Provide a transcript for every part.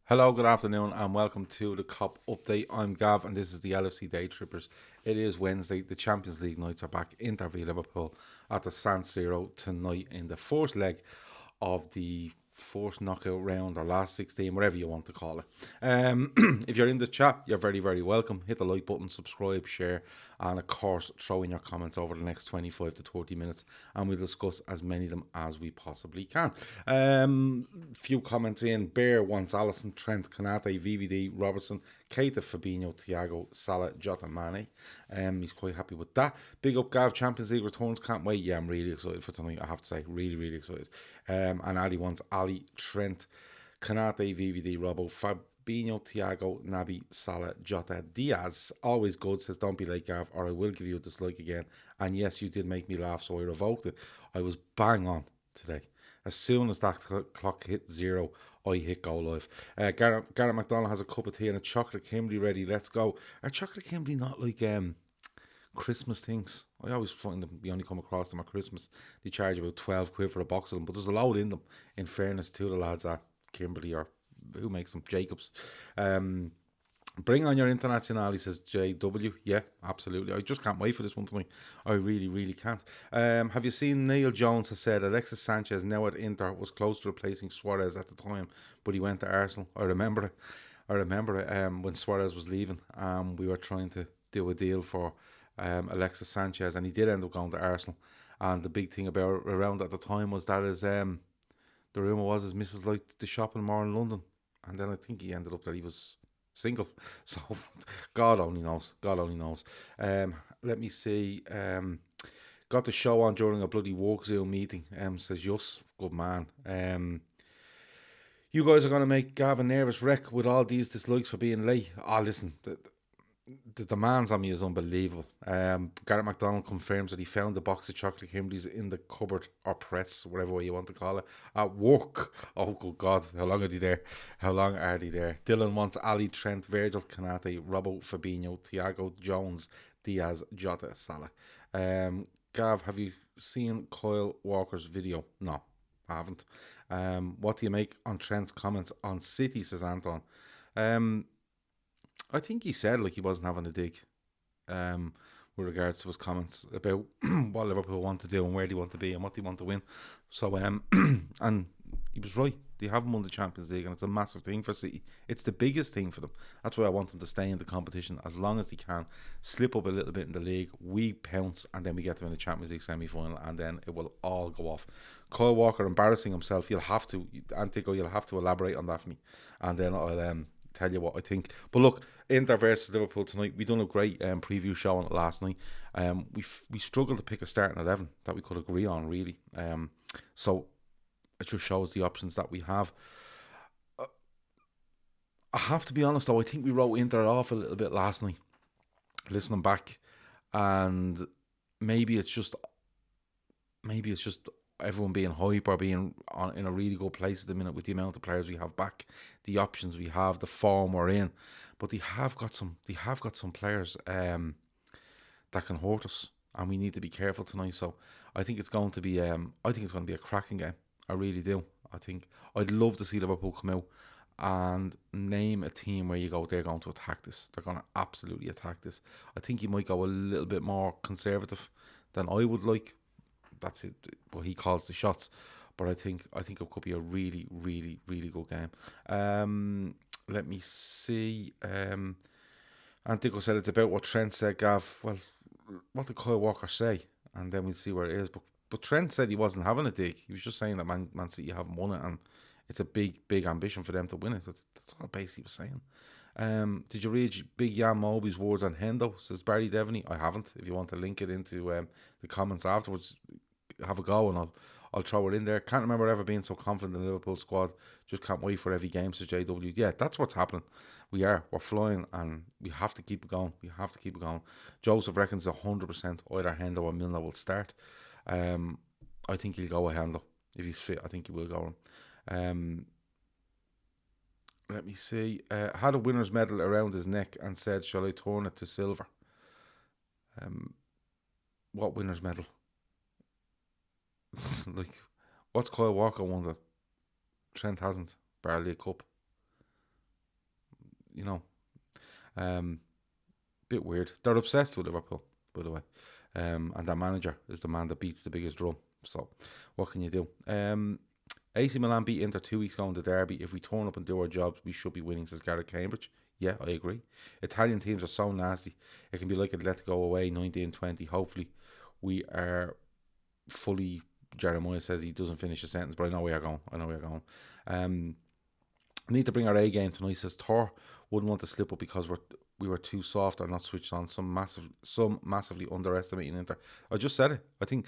Hello, good afternoon, and welcome to the COP update. I'm Gav, and this is the LFC Daytrippers. It is Wednesday. The Champions League nights are back. Inter v Liverpool at the San Siro tonight in the first leg of the first knockout round or last 16, whatever you want to call it. If you're in the chat, you're very, very welcome. Hit the like button, subscribe, share, and of course, throw in your comments over the next 25 to 30 minutes, and we'll discuss as many of them as we possibly can. Few comments in. Bear wants Allison, Trent, Kanate, VVD, Robertson, Keita, Fabinho, Thiago, Salah, Jota, Mane. He's quite happy with that. Big up, Gav. Champions League returns. Can't wait. Yeah, I'm really excited for tonight. I have to say, really, really excited. And Ali wants Ali, Trent, Kanate, VVD, Robbo, Fabinho, Thiago, Naby, Salah, Jota, Diaz. Always good. Says don't be late, Gav, or I will give you a dislike again. And yes, you did make me laugh, so I revoked it. I was bang on today. As soon as that clock hit zero, I hit go live. Garrett McDonald has a cup of tea and a chocolate Kimberley ready. Let's go. Are chocolate Kimberley not like Christmas things? I always find them, we only come across them at Christmas. They charge about 12 quid for a box of them, but there's a load in them, in fairness to the lads at Kimberley, or who makes them? Jacobs. Bring on your international, he says JW. Yeah, absolutely. I just can't wait for this one tonight. I really, really can't. Have you seen Neil Jones has said Alexis Sanchez, now at Inter, was close to replacing Suarez at the time, but he went to Arsenal? I remember it. When Suarez was leaving, we were trying to do a deal for Alexis Sanchez, and he did end up going to Arsenal. And the big thing about around at the time was that the rumour was his missus liked the shopping more in London, and then I think he ended up that he was single. So God only knows. God only knows. Let me see. Got the show on during a bloody work Zoom meeting. Says Yus, good man. You guys are gonna make Gavin nervous wreck with all these dislikes for being late. Oh, listen, the demands on me is unbelievable. Garrett McDonald confirms that he found the box of chocolate Kimberleys in the cupboard or press, whatever way you want to call it, at work. Oh, good God, how long are they there? How long are they there? Dylan wants Ali, Trent, Virgil, Kanate, Robbo, Fabinho, Thiago, Jones, Diaz, Jota, Salah. Gav, have you seen Kyle Walker's video? No, I haven't. What do you make on Trent's comments on City, says Anton? I think he said like he wasn't having a dig with regards to his comments about what Liverpool want to do and where they want to be and what they want to win. So and he was right. They haven't won the Champions League, and it's a massive thing for City. It's the biggest thing for them. That's why I want them to stay in the competition as long as they can. Slip up a little bit in the league, we pounce, and then we get them in the Champions League semi-final, and then it will all go off. Kyle Walker embarrassing himself. You'll have to, Antico, you'll have to elaborate on that for me, and then I'll tell you what I think. But look, Inter versus Liverpool tonight. We done a great preview show on it last night. We struggled to pick a starting 11 that we could agree on, really. So it just shows the options that we have. I have to be honest though, I think we wrote Inter off a little bit last night, listening back, and maybe it's just everyone being hype or being in a really good place at the minute with the amount of players we have back, the options we have, the form we're in. But they have got some players that can hurt us, and we need to be careful tonight. So I think it's going to be a cracking game. I really do. I think I'd love to see Liverpool come out and name a team where you go, they're going to attack this. They're going to absolutely attack this. I think he might go a little bit more conservative than I would like. That's it. But he calls the shots. But I think it could be a really, really, really good game. Let me see. Antico said it's about what Trent said, Gav. Well, what did Kyle Walker say? And then we'll see where it is. But Trent said he wasn't having a dig. He was just saying that Man City haven't won it, and it's a big, big ambition for them to win it. That's all basically was saying. Did you read Big Jan Moby's words on Hendo? Says Barry Devaney. I haven't. If you want to link it into the comments afterwards, have a go, and I'll throw it in there. Can't remember ever being so confident in the Liverpool squad. Just can't wait for every game, says JW. Yeah, that's what's happening. We're flying, and we have to keep it going. Joseph reckons 100% either Hendo or Milner will start. I think he'll go with Hendo if he's fit. I think he will go on. Let me see. Had a winner's medal around his neck and said, "Shall I turn it to silver?" What winner's medal? Like, what's Kyle Walker won that Trent hasn't? Barely a cup. you know, bit weird. They're obsessed with Liverpool, by the way. And their manager is the man that beats the biggest drum. So, what can you do? AC Milan beat Inter 2 weeks ago in the derby. If we turn up and do our jobs, we should be winning, says Gareth Cambridge. Yeah, I agree. Italian teams are so nasty. It can be like Atletico away, 19-20. Hopefully, we are fully... Jeremiah says he doesn't finish a sentence, but I know where you're going. Need to bring our A game tonight, says Thor. Wouldn't want to slip up because we were too soft or not switched on. Some massively underestimating Inter. I just said it. I think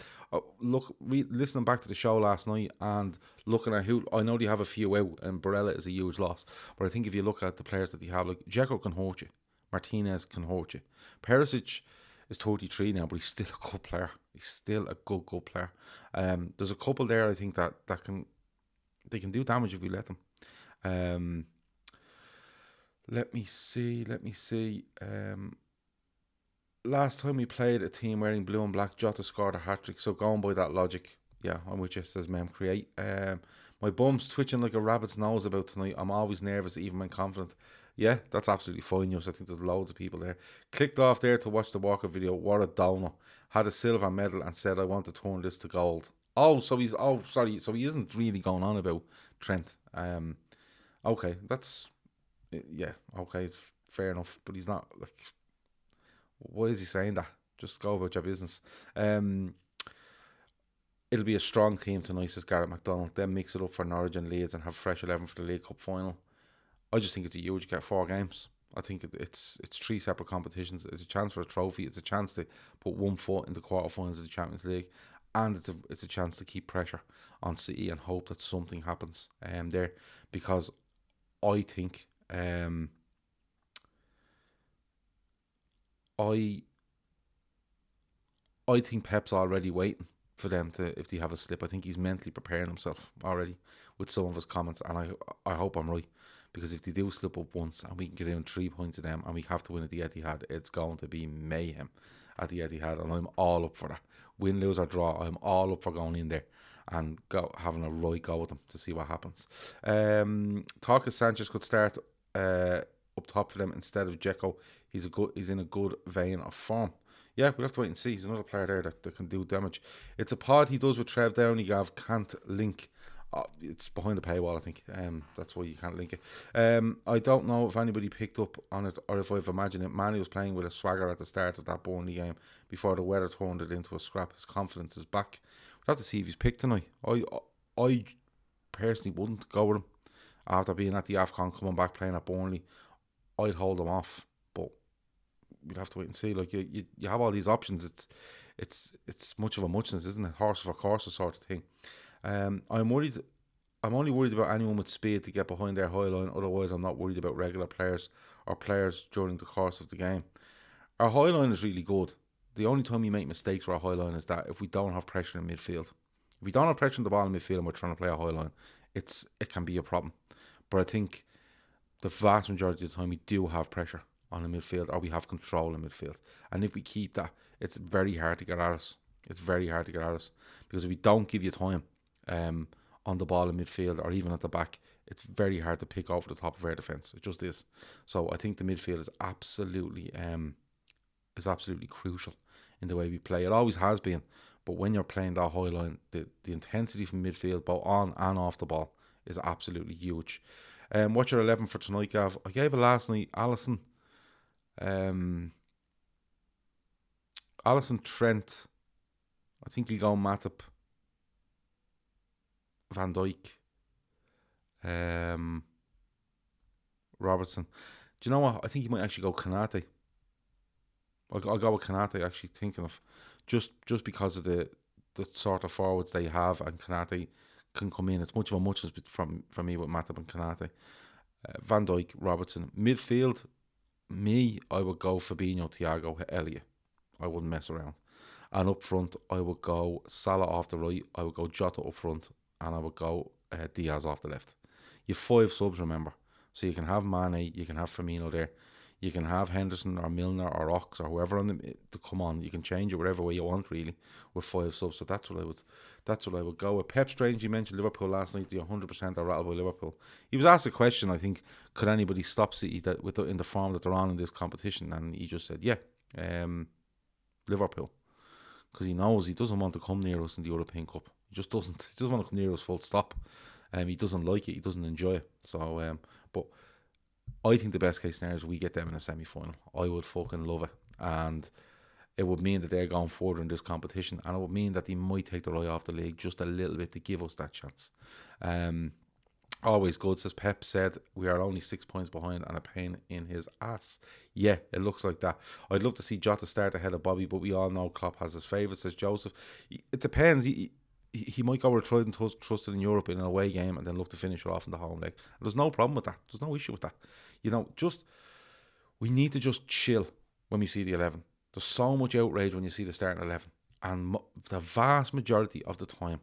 listening back to the show last night and looking at who, I know they have a few out, and Barella is a huge loss, but I think if you look at the players that they have, like Dzeko can hurt you, Martinez can hurt you, Perisic is 33 now, but he's still a good player. He's still a good player. There's a couple there I think that they can do damage if we let them. Let me see. Last time we played a team wearing blue and black, Jota scored a hat-trick. So going by that logic, yeah, I'm with you, says Mem Create. My bum's twitching like a rabbit's nose about tonight. I'm always nervous, even when confident. Yeah, that's absolutely fine, News. I think there's loads of people there. Clicked off there to watch the Walker video. What a downer. Had a silver medal and said, I want to turn this to gold. So he isn't really going on about Trent. Okay, that's... Yeah, okay, fair enough. But he's not, like... Why is he saying that? Just go about your business. It'll be a strong team tonight, says Garrett McDonald. Then mix it up for Norwich and Leeds and have fresh 11 for the League Cup final. I just think it's a huge get 4 games. I think it's 3 separate competitions. It's a chance for a trophy. It's a chance to put one foot in the quarterfinals of the Champions League, and it's a chance to keep pressure on City and hope that something happens there. Because I think I think Pep's already waiting for them to, if they have a slip. I think he's mentally preparing himself already with some of his comments, and I hope I'm right. Because if they do slip up once and we can get in 3 points of them and we have to win at the Etihad, it's going to be mayhem at the Etihad, and I'm all up for that. Win, lose or draw, I'm all up for going in there and having a right go with them to see what happens. Talk of Sanchez could start up top for them instead of Dzeko. He's in a good vein of form. Yeah, we'll have to wait and see. He's another player there that can do damage. It's a pod he does with Trev Downey, Gav. Can't link. It's behind the paywall, I think. That's why you can't link it. I don't know if anybody picked up on it or if I've imagined it. Manny was playing with a swagger at the start of that Burnley game before the weather turned it into a scrap. His confidence is back. We'll have to see if he's picked tonight. I personally wouldn't go with him after being at the AFCON, coming back playing at Burnley. I'd hold him off, but we'll have to wait and see. Like you have all these options. It's much of a muchness, isn't it? Horse for course sort of thing. I'm only worried about anyone with speed to get behind their high line. Otherwise, I'm not worried about regular players or players during the course of the game. Our high line is really good. The only time we make mistakes for our high line is that if we don't have pressure in midfield. If we don't have pressure in the ball in midfield and we're trying to play a high line, it can be a problem. But I think the vast majority of the time we do have pressure on the midfield, or we have control in midfield. And if we keep that, it's very hard to get at us. Because if we don't give you time on the ball in midfield or even at the back, it's very hard to pick over the top of our defence. It just is. So I think the midfield is absolutely crucial in the way we play. It always has been. But when you're playing that high line, the intensity from midfield, both on and off the ball, is absolutely huge. What's your 11 for tonight, Gav? I gave it last night. Alisson, Trent. I think he'll go Matip, Van Dijk, Robertson. Do you know what? I think he might actually go Konate. I'll go with Konate, actually, thinking of just because of the sort of forwards they have, and Konate can come in. It's much of a muchness from me with Matip and Konate. Van Dijk, Robertson. Midfield, I would go Fabinho, Thiago, Elliott. I wouldn't mess around. And up front, I would go Salah off the right, I would go Jota up front, and I would go Diaz off the left. You have 5 subs, remember. So you can have Mane, you can have Firmino there. You can have Henderson or Milner or Ox or whoever on them to come on. You can change it whatever way you want, really, with 5 subs. So that's what I would go with. Pep Strange, you mentioned Liverpool last night. The 100% are rattled by Liverpool. He was asked a question, I think, could anybody stop City in the form that they're on in this competition? And he just said, yeah, Liverpool. Because he knows he doesn't want to come near us in the European Cup. He just doesn't. He doesn't want to come near us full stop. He doesn't like it. He doesn't enjoy it. So, but I think the best case scenario is we get them in a semi-final. I would fucking love it. And it would mean that they're going further in this competition. And it would mean that they might take their eye off the league just a little bit to give us that chance. Always good, says Pep said, we are only 6 points behind and a pain in his ass. Yeah, it looks like that. I'd love to see Jota start ahead of Bobby, but we all know Klopp has his favourites, says Joseph. It depends. He might go with tried and trusted in Europe in an away game and then look to finish it off in the home leg. There's no problem with that. There's no issue with that. We need to just chill when we see the 11. There's so much outrage when you see the starting 11. And the vast majority of the time,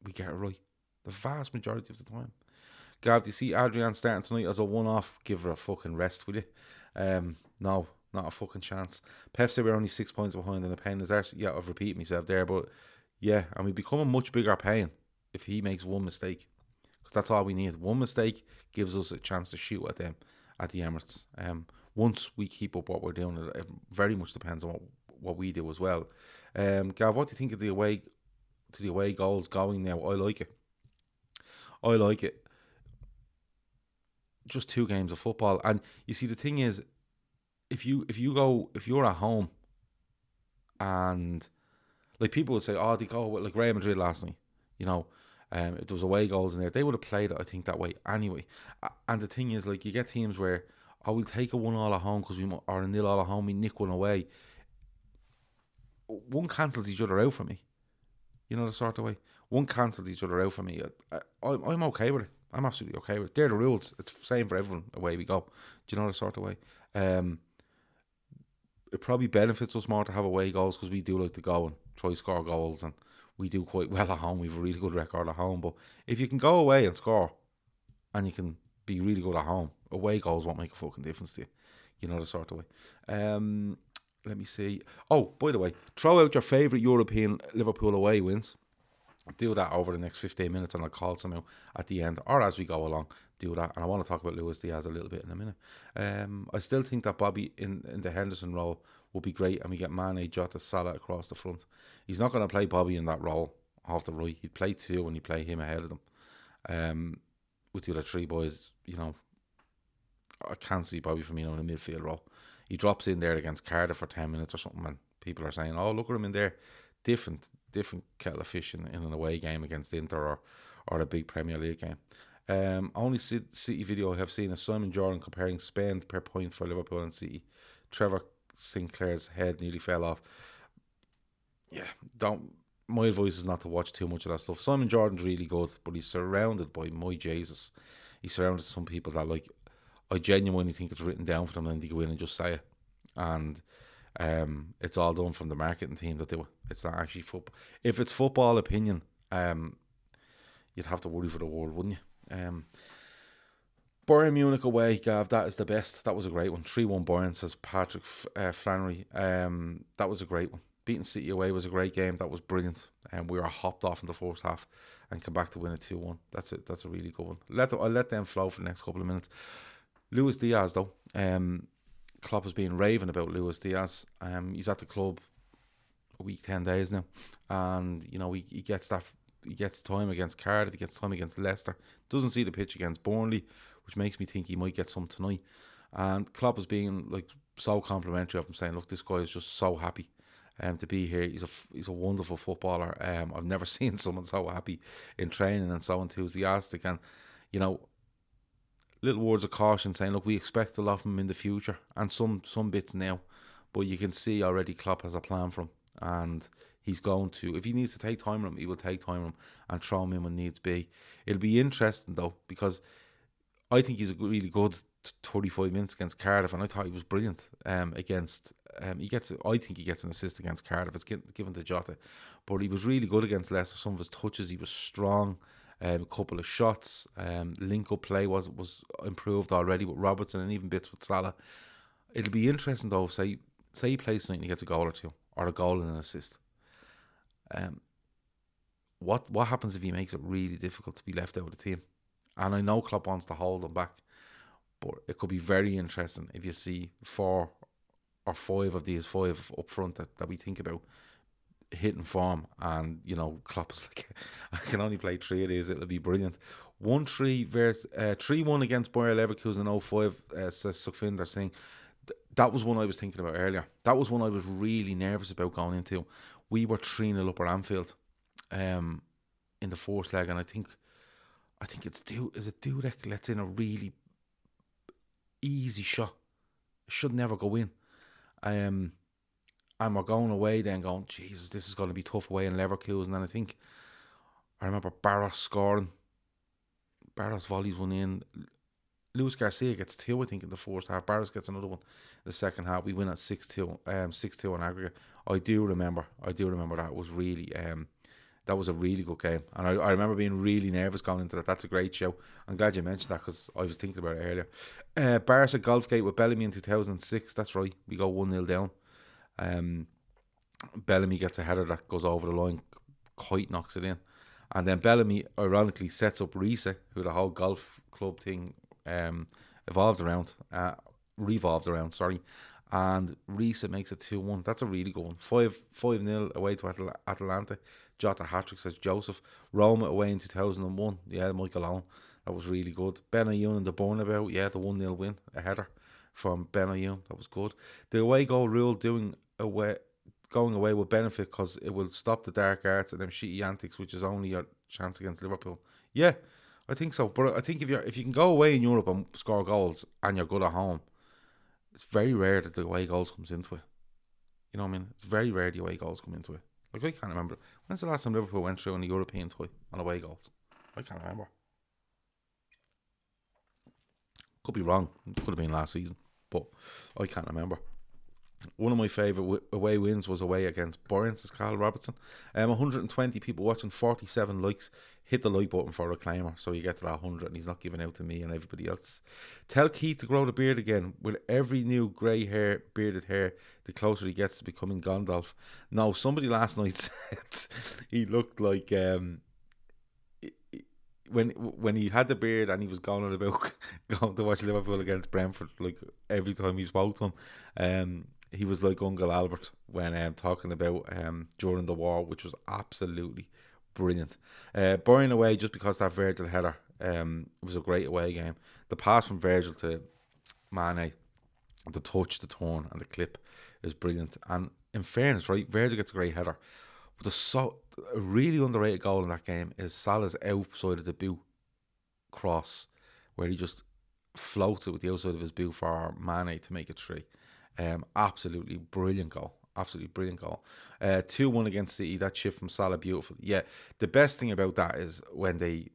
we get it right. The vast majority of the time. Gav, do you see Adrian starting tonight as a one-off? Give her a fucking rest, will you? No, not a fucking chance. Pep said we're only 6 points behind and the pain is ours. Yeah, I've repeated myself there, but yeah, and we become a much bigger pain if he makes one mistake. Because that's all we need. One mistake gives us a chance to shoot at them at the Emirates. Once we keep up what we're doing, it very much depends on what we do as well. Gav, what do you think of the away goals going now? I like it. Just 2 games of football, and you see the thing is, if you're at home, and like people would say, oh, they go like Real Madrid last night, if there was away goals in there, they would have played it, I think, that way anyway. And the thing is, like, you get teams where, we'll take a 1-1 at home because or a 0-0 at home, we nick one away. One cancels each other out for me. You know the sort of way. One cancels each other out for me. I'm okay with it. I'm absolutely okay with it. They're the rules. It's the same for everyone. Away we go. Do you know the sort of way? It probably benefits us more to have away goals because we do like to go and try score goals, and we do quite well at home. We have a really good record at home. But if you can go away and score, and you can be really good at home, away goals won't make a fucking difference to you. You know the sort of way. Let me see. Oh, by the way, throw out your favourite European Liverpool away wins. Do that over the next 15 minutes and I'll call some out at the end or as we go along. Do that. And I want to talk about Luis Diaz a little bit in a minute. I still think that Bobby in the Henderson role will be great, and we get Mane, Jota, Salah across the front. He's not going to play Bobby in that role off the right. He'd play 2 and he'd play him ahead of them. With the other 3 boys, I can't see Bobby Firmino in the midfield role. He drops in there against Cardiff for 10 minutes or something, and people are saying, oh, look at him in there. Different kettle of fish in an away game against Inter or a big Premier League game. Only City video I have seen is Simon Jordan comparing spend per point for Liverpool and City. Trevor Sinclair's head nearly fell off. Yeah, my advice is not to watch too much of that stuff. Simon Jordan's really good, but he's surrounded by, my Jesus, he's surrounded some people that, like, I genuinely think it's written down for them and they go in and just say it. And it's all done from the marketing team that do it. It's not actually football. If it's football opinion, you'd have to worry for the world, wouldn't you? Bayern Munich away, Gav, that is the best. That was a great one. 3-1 Bayern, says Patrick Flannery. That was a great one. Beating City away was a great game. That was brilliant. And we were hopped off in the first half and come back to win it 2-1. That's a really good one. I'll let them flow for the next couple of minutes. Luis Diaz, though. Klopp has been raving about Luis Diaz. He's at the club a week, 10 days now. And, he gets that. He gets time against Cardiff. He gets time against Leicester. Doesn't see the pitch against Burnley, which makes me think he might get some tonight. And Klopp is being, like, so complimentary of him, saying, look, this guy is just so happy to be here. He's a wonderful footballer. I've never seen someone so happy in training and so enthusiastic. And, little words of caution saying, look, we expect a lot from him in the future and some bits now, but you can see already Klopp has a plan for him, and he's going to, if he needs to take time on him, he will take time on him and throw him in when needs be. It'll be interesting though, because I think he's a really good 35 minutes against Cardiff, and I thought he was brilliant against. I think he gets an assist against Cardiff. It's given to Jota, but he was really good against Leicester. Some of his touches, he was strong. A couple of shots. Link-up play was improved already with Robertson and even bits with Salah. It'll be interesting though, say he plays tonight and he gets a goal or two, or a goal and an assist. What happens if he makes it really difficult to be left out of the team? And I know Klopp wants to hold him back, but it could be very interesting if you see 4 or 5 of these 5 up front that we think about hitting form, and Klopp is like, I can only play 3 of these, it'll be brilliant. 1-3 versus 3-1 against Bayer Leverkusen in 05, says Sukhvinder Singh. That was one I was thinking about earlier. That was one I was really nervous about going into. We were 3-0 up at Anfield in the first leg, and I think it's Dudek lets in a really easy shot. It should never go in. And we're going away then going, Jesus, this is going to be tough away in Leverkusen. And I remember Barros scoring. Barros volleys one in. Luis Garcia gets 2, I think, in the first half. Barros gets another one in the second half. We win at 6-2, 6-2 on aggregate. I do remember that was really, that was a really good game. And I remember being really nervous going into that. That's a great show. I'm glad you mentioned that because I was thinking about it earlier. Barca Golfgate with Bellamy in 2006. That's right. We go 1-0 down. Bellamy gets a header that goes over the line. Kite knocks it in. And then Bellamy, ironically, sets up Riese, who the whole golf club thing revolved around, and Riese makes it 2-1. That's a really good one. 5-0 away to Atalanta. Jota hat-trick, says Joseph. Roma away in 2001. Yeah, Michael Owen. That was really good. Benayoun and the Bernabeu. Yeah, the 1-0 win. A header from Benayoun. That was good. The away goal rule going away will benefit because it will stop the dark arts and them shitty antics, which is only your chance against Liverpool. Yeah, I think so. But I think if you can go away in Europe and score goals and you're good at home, it's very rare that the away goals comes into it. You know what I mean? It's very rare the away goals come into it. Like, I can't remember. When's the last time Liverpool went through in the European tie on away goals? I can't remember. Could be wrong. It could have been last season, but I can't remember. One of my favourite away wins was away against Bayern, says Carl Robertson. 120 people watching, 47 likes. Hit the like button for a reclaimer so you get to that 100 and he's not giving out to me and everybody else. Tell Keith to grow the beard again. With every new grey hair, bearded hair, the closer he gets to becoming Gandalf. No, somebody last night said he looked like when he had the beard and he was going on about going to watch Liverpool against Brentford, like every time he spoke to him, he was like Uncle Albert when talking about during the war, which was absolutely brilliant. Bayern away, just because that Virgil header was a great away game. The pass from Virgil to Mane, the touch, the turn and the clip is brilliant. And in fairness, right, Virgil gets a great header. But a really underrated goal in that game is Salah's outside of the boot cross, where he just floats it with the outside of his boot for Mane to make it 3. Absolutely brilliant goal. 2-1 against City. That shift from Salah, beautiful. Yeah, the best thing about that is when they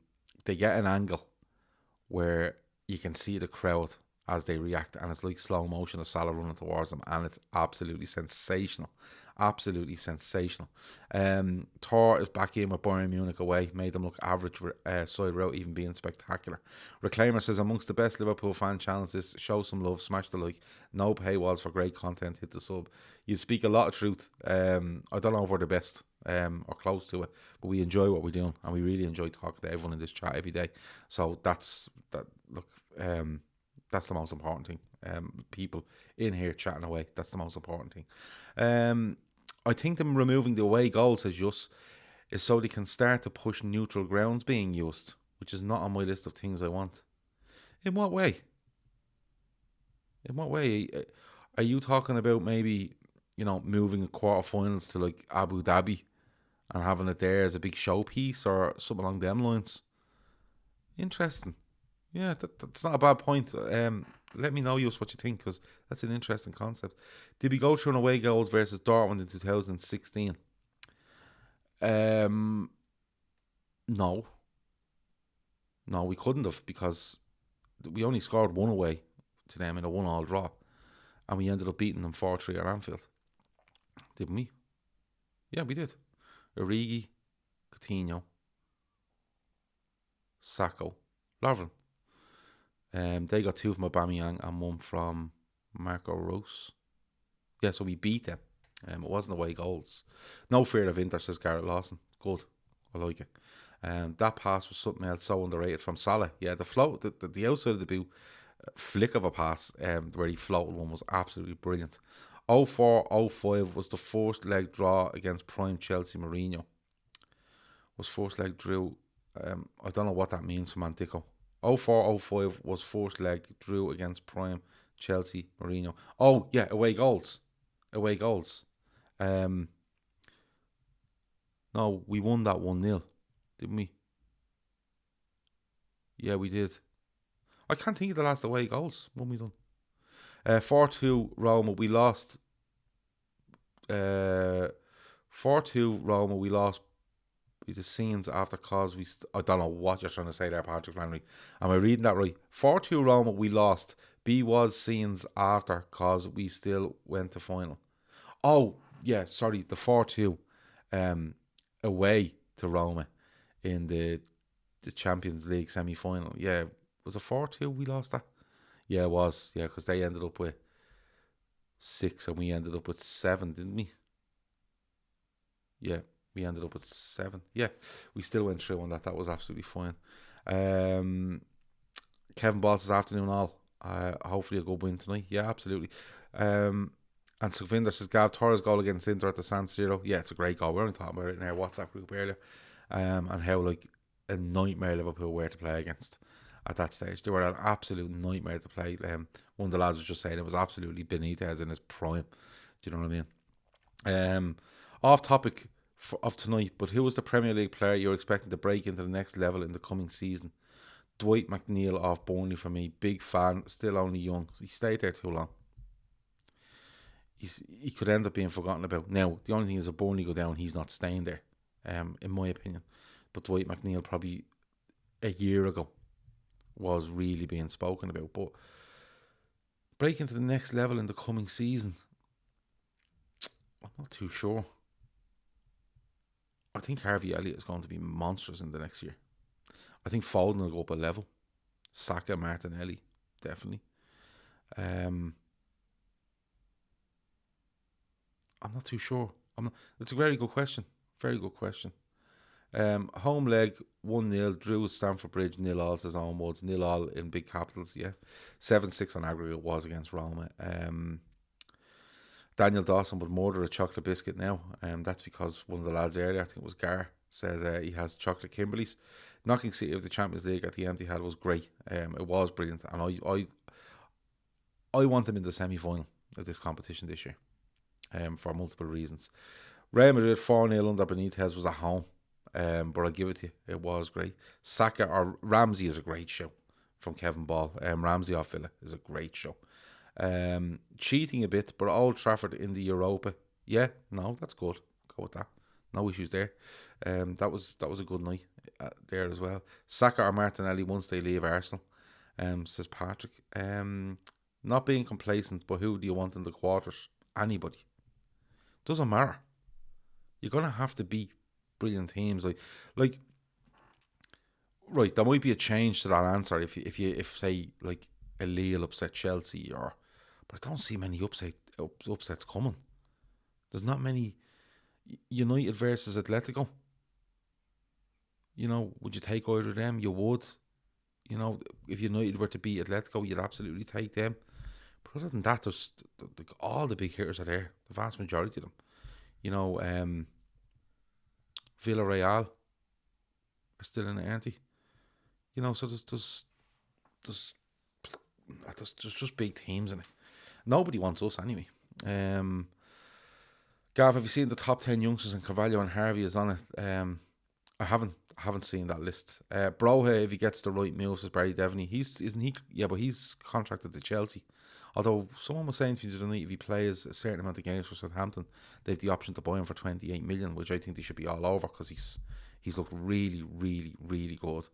get an angle where you can see the crowd as they react, and it's like slow motion of Salah running towards them, and it's absolutely sensational. Tor is back in with Bayern Munich away, made them look average side without even being spectacular. Reclaimer says, amongst the best Liverpool fan channels, this show some love, smash the like, no paywalls for great content, hit the sub. You speak a lot of truth. I don't know if we're the best or close to it, but we enjoy what we're doing, and we really enjoy talking to everyone in this chat every day. So that's the most important thing. People in here chatting away, that's the most important thing. I think them removing the away goal, says Jus, is so they can start to push neutral grounds being used, which is not on my list of things I want. In what way? Are you talking about maybe, moving quarterfinals to like Abu Dhabi and having it there as a big showpiece or something along them lines? Interesting. Yeah, that's not a bad point. Let me know, what you think, because that's an interesting concept. Did we go through an away goals versus Dortmund in 2016? No, we couldn't have, because we only scored one away to them in a 1-1 draw, and we ended up beating them 4-3 at Anfield. Didn't we? Yeah, we did. Origi, Coutinho, Sacco, Lovren. They got 2 from Aubameyang and 1 from Marco Rose. Yeah, so we beat them. It wasn't away goals. No fear of Inter, says Garrett Lawson. Good. I like it. That pass was something else so underrated from Salah. Yeah, the float, the outside of the boot flick of a pass where he floated one was absolutely brilliant. 04-05 was the first leg draw against prime Chelsea. Mourinho was first leg drew. I don't know what that means for Mantico. 04-05 was first leg drew against prime Chelsea. Mourinho. Oh yeah, away goals. No, we won that 1-0, didn't we? Yeah, we did. I can't think of the last away goals. What we done? 4-2 Roma. We lost. 4-2 Roma. We lost. The scenes after cause we. I don't know what you're trying to say there, Patrick Flannery. Am I reading that right? 4-2 Roma. We lost. B was scenes after cause we still went to final. Oh yeah, sorry. The 4-2 away to Roma in the Champions League semi-final. Yeah, was it 4-2 we lost that? Yeah, it was. Yeah, because they ended up with 6 and we ended up with 7, didn't we? Yeah, we ended up with 7. Yeah, we still went through on that. That was absolutely fine. Kevin Boss' afternoon all. Hopefully a good win tonight. Yeah, absolutely. And Sukhvinder says, Gav, Torres' goal against Inter at the San Siro. Yeah, it's a great goal. We're only talking about it in our WhatsApp group earlier. And how, like, a nightmare Liverpool were to play against at that stage. They were an absolute nightmare to play. One of the lads was just saying it was absolutely Benitez in his prime. Do you know what I mean? Off topic of tonight, but who was the Premier League player you're expecting to break into the next level in the coming season? Dwight McNeil off Burnley for me. Big fan, still only young. He stayed there too long. He could end up being forgotten about. Now, the only thing is if Burnley go down, he's not staying there, in my opinion. But Dwight McNeil probably a year ago was really being spoken about. But breaking to the next level in the coming season, I'm not too sure. I think Harvey Elliott is going to be monstrous in the next year. I think Foden will go up a level. Saka, Martinelli, definitely. I'm not too sure. It's a very good question. Very good question. Home leg 1-0, drew at Stamford Bridge, 0-0 says Owen Woods, 0-0 in big capitals, yeah. 7-6 on aggregate was against Roma. Daniel Dawson would murder a chocolate biscuit now. That's because one of the lads earlier, I think it was Gar, says he has chocolate Kimberleys. Knocking City of the Champions League at the Etihad was great. It was brilliant, and I want them in the semi-final of this competition this year, for multiple reasons. Real Madrid 4-0 under Benitez was at home. But I'll give it to you. It was great. Saka or Ramsey is a great show from Kevin Ball. Ramsey off Villa is a great show. Cheating a bit, but Old Trafford in the Europa. Yeah, no, that's good. Go with that. No issues there. That was a good night there as well. Saka or Martinelli once they leave Arsenal. Says Patrick. Not being complacent, but who do you want in the quarters? Anybody. Doesn't matter. You're gonna have to beat brilliant teams like right, there might be a change to that answer if say like a Lille upset Chelsea but I don't see many upsets coming. There's not many. United versus Atletico, would you take either of them? You would. If United were to beat Atletico, you'd absolutely take them. But other than that, there's all the big hitters are there, the vast majority of them. Villarreal are still in it, aren't they? So there's just big teams in it. Nobody wants us anyway. Gav, have you seen the top 10 youngsters and Carvalho and Harvey is on it? I haven't seen that list. Broha, if he gets the right moves, is Barry Devaney. Isn't he? Yeah, but he's contracted to Chelsea. Although someone was saying to me the other night, if he plays a certain amount of games for Southampton, they have the option to buy him for 28 million, which I think they should be all over because he's looked really, really, really good.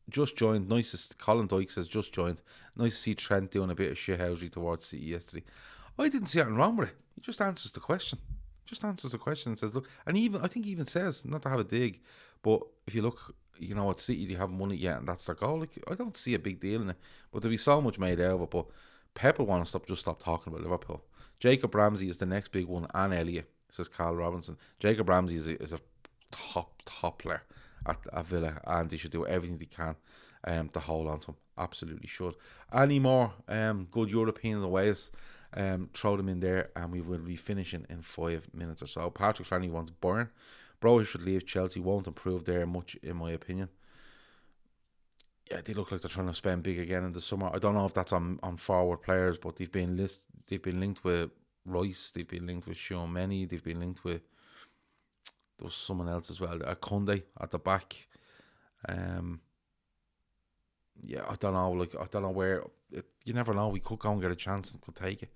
Just joined. Nicest. Colin Dyke says just joined. Nice to see Trent doing a bit of shithousery towards City yesterday. I didn't see anything wrong with it. He just answers the question. And says, look, and I think he even says, not to have a dig, But if you look, at City, they haven't won it yet, and that's their goal. Like, I don't see a big deal in it, but there'll be so much made out of it. But Pep will want to stop talking about Liverpool. Jacob Ramsey is the next big one, and Elliott, says Carl Robinson. Jacob Ramsey is a top player at Villa, and they should do everything they can to hold on to him. Absolutely should. Any more good European aways, throw them in there, and we will be finishing in 5 minutes or so. Patrick Flannery wants Bayern. Bro, he should leave Chelsea. Won't improve there much, in my opinion. Yeah, they look like they're trying to spend big again in the summer. I don't know if that's on forward players, but they've been linked with Rice. They've been linked with Sean Menny. They've been linked with, there was someone else as well. Kunde at the back. Yeah, I don't know. Like, I don't know where. You never know. We could go and get a chance and could take it.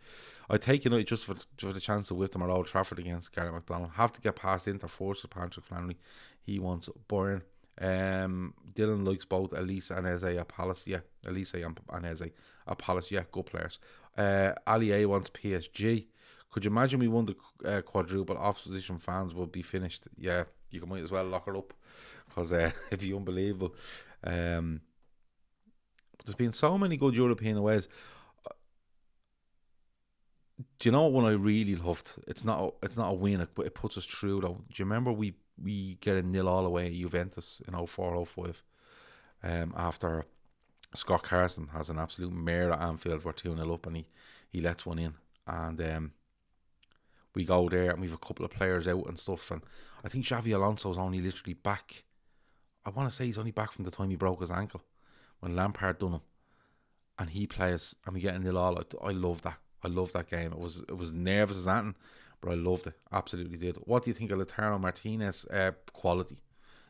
I take United just for the chance to whip them at Old Trafford against Gary McDonald. Have to get past Inter force with Patrick Flannery. He wants Bayern. Dylan likes both Elise and Eze at Palace. Yeah, Elise and Eze at Palace. Yeah, good players. Ali A wants PSG. Could you imagine we won the quadruple? Opposition fans would be finished. Yeah, you might as well lock her up, because it'd be unbelievable. But there's been so many good European aways. Do you know what one I really loved? It's not a win, but it puts us through though. Do you remember we get a 0-0 away at Juventus in 04-05 after Scott Carson has an absolute mare at Anfield. We're 2-0 up and he lets one in, and we go there and we have a couple of players out and stuff, and I think Xavi Alonso is only literally back. I want to say he's only back from the time he broke his ankle when Lampard done him, and he plays and we get a 0-0. I love that. I love that game. It was nervous as anything, but I loved it. Absolutely did. What do you think of Lautaro Martinez? Quality.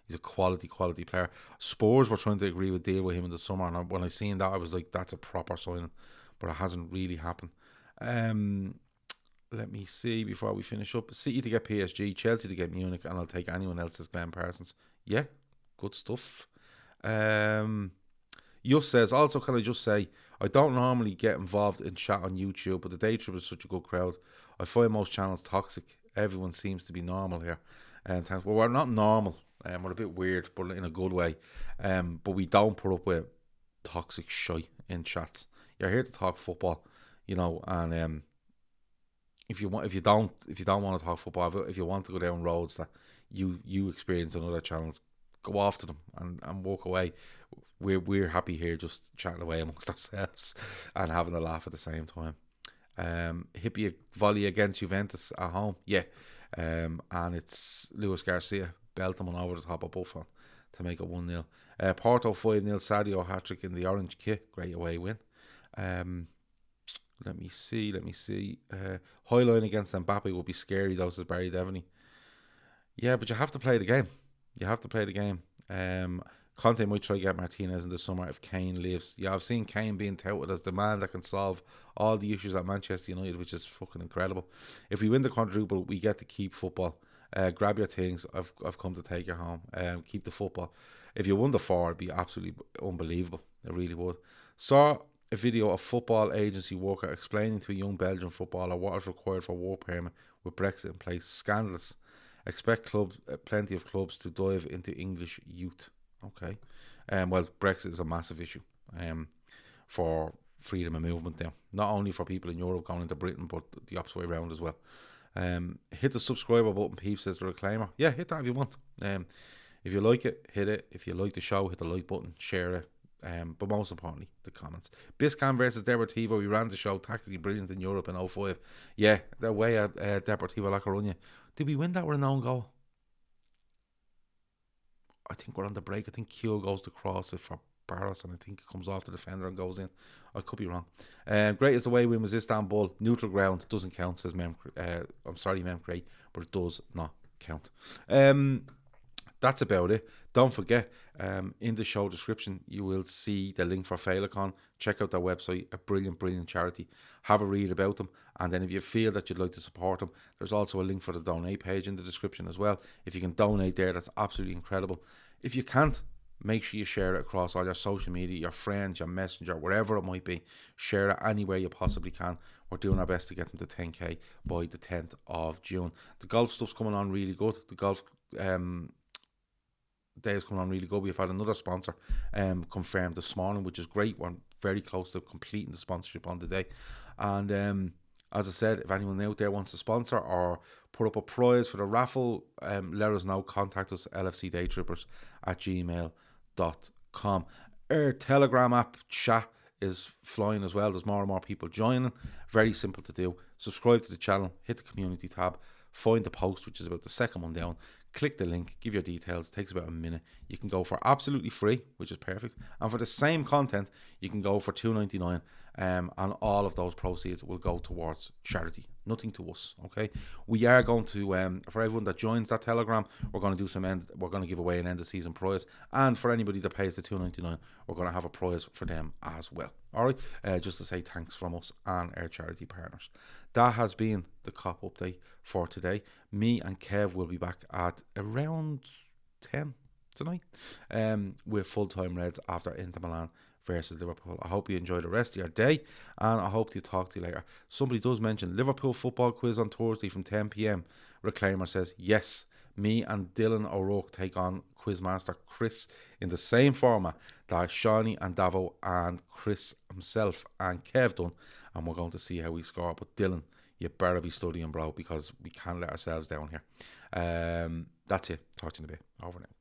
He's a quality player. Spurs were trying to agree with deal with him in the summer, and when I seen that, I was like, that's a proper signing, but it hasn't really happened. Let me see before we finish up. City to get PSG, Chelsea to get Munich, and I'll take anyone else's Glenn Parsons. Yeah, good stuff. Yus says, also, can I just say, I don't normally get involved in chat on YouTube, but the Daytrippers is such a good crowd. I find most channels toxic. Everyone seems to be normal here. And thanks. Well, we're not normal. We're a bit weird, but in a good way. But we don't put up with toxic shite in chats. You're here to talk football, and if you don't want to talk football, if you want to go down roads that you experience on other channels, go after them and walk away. We're happy here just chatting away amongst ourselves and having a laugh at the same time. Hippie volley against Juventus at home, yeah. And it's Luis Garcia belting one over the top of Buffon to make it 1-0. Porto 5-0, Sadio hat-trick in the orange kit, great away win. Let me see. Highline against Mbappe would be scary though, says Barry Devaney. Yeah, but you have to play the game. Conte might try to get Martinez in the summer if Kane leaves. Yeah, I've seen Kane being touted as the man that can solve all the issues at Manchester United, which is fucking incredible. If we win the quadruple, we get to keep football. Grab your things. I've come to take you home. Keep the football. If you won the 4, it'd be absolutely unbelievable. It really would. Saw a video of football agency worker explaining to a young Belgian footballer what is required for work permit with Brexit in place. Scandalous. Expect plenty of clubs to dive into English youth. Okay. Well, Brexit is a massive issue for freedom of movement now. Not only for people in Europe going into Britain, but the opposite way around as well. Hit the subscriber button, peeps, says the reclaimer. Yeah, hit that if you want. If you like it, hit it. If you like the show, hit the like button, share it. But most importantly, the comments. Biscan versus Deportivo. We ran the show, tactically brilliant in Europe in 05. Yeah, the way at Deportivo La Coruña. Did we win that with an own goal? I think we're on the break. I think Kyo goes to cross it for Barros, and I think it comes off the defender and goes in. I could be wrong. Great as the away win was Istanbul. Neutral ground doesn't count, says Mem. I'm sorry, Mem Cray, but it does not count. That's about it. Don't forget, in the show description, you will see the link for Féileacáin. Check out their website, a brilliant charity. Have a read about them. And then if you feel that you'd like to support them, there's also a link for the donate page in the description as well. If you can donate there, that's absolutely incredible. If you can't, make sure you share it across all your social media, your friends, your messenger, wherever it might be. Share it anywhere you possibly can. We're doing our best to get them to 10k by the 10th of June. The golf stuff's coming on really good. The day is coming on really good. We've had another sponsor confirmed this morning, which is great. We're very close to completing the sponsorship on the day. And as I said, if anyone out there wants to sponsor or put up a prize for the raffle, let us know. Contact us, lfcdaytrippers@gmail.com. Our Telegram app chat is flying as well. There's more and more people joining. Very simple to do. Subscribe to the channel, hit the community tab, find the post, which is about the second one down. Click the link, give your details. It takes about a minute. You can go for absolutely free, which is perfect. And for the same content, you can go for $2.99. And all of those proceeds will go towards charity. Nothing to us, okay? We are going to, for everyone that joins that Telegram, we're going to do we're going to give away an end of season prize. And for anybody that pays the $2.99, we're going to have a prize for them as well. All right? Just to say thanks from us and our charity partners. That has been the COP update for today. Me and Kev will be back at around 10 tonight with full-time Reds after Inter Milan versus Liverpool. I hope you enjoy the rest of your day, and I hope to talk to you later. Somebody does mention Liverpool football quiz on Thursday from 10 p.m. Reclaimer says, yes, me and Dylan O'Rourke take on Quizmaster Chris in the same format that Shawnee and Davo and Chris himself and Kev done, and we're going to see how we score. But Dylan, you better be studying, bro, because we can't let ourselves down here. That's it. Talk to you in a bit. Over now.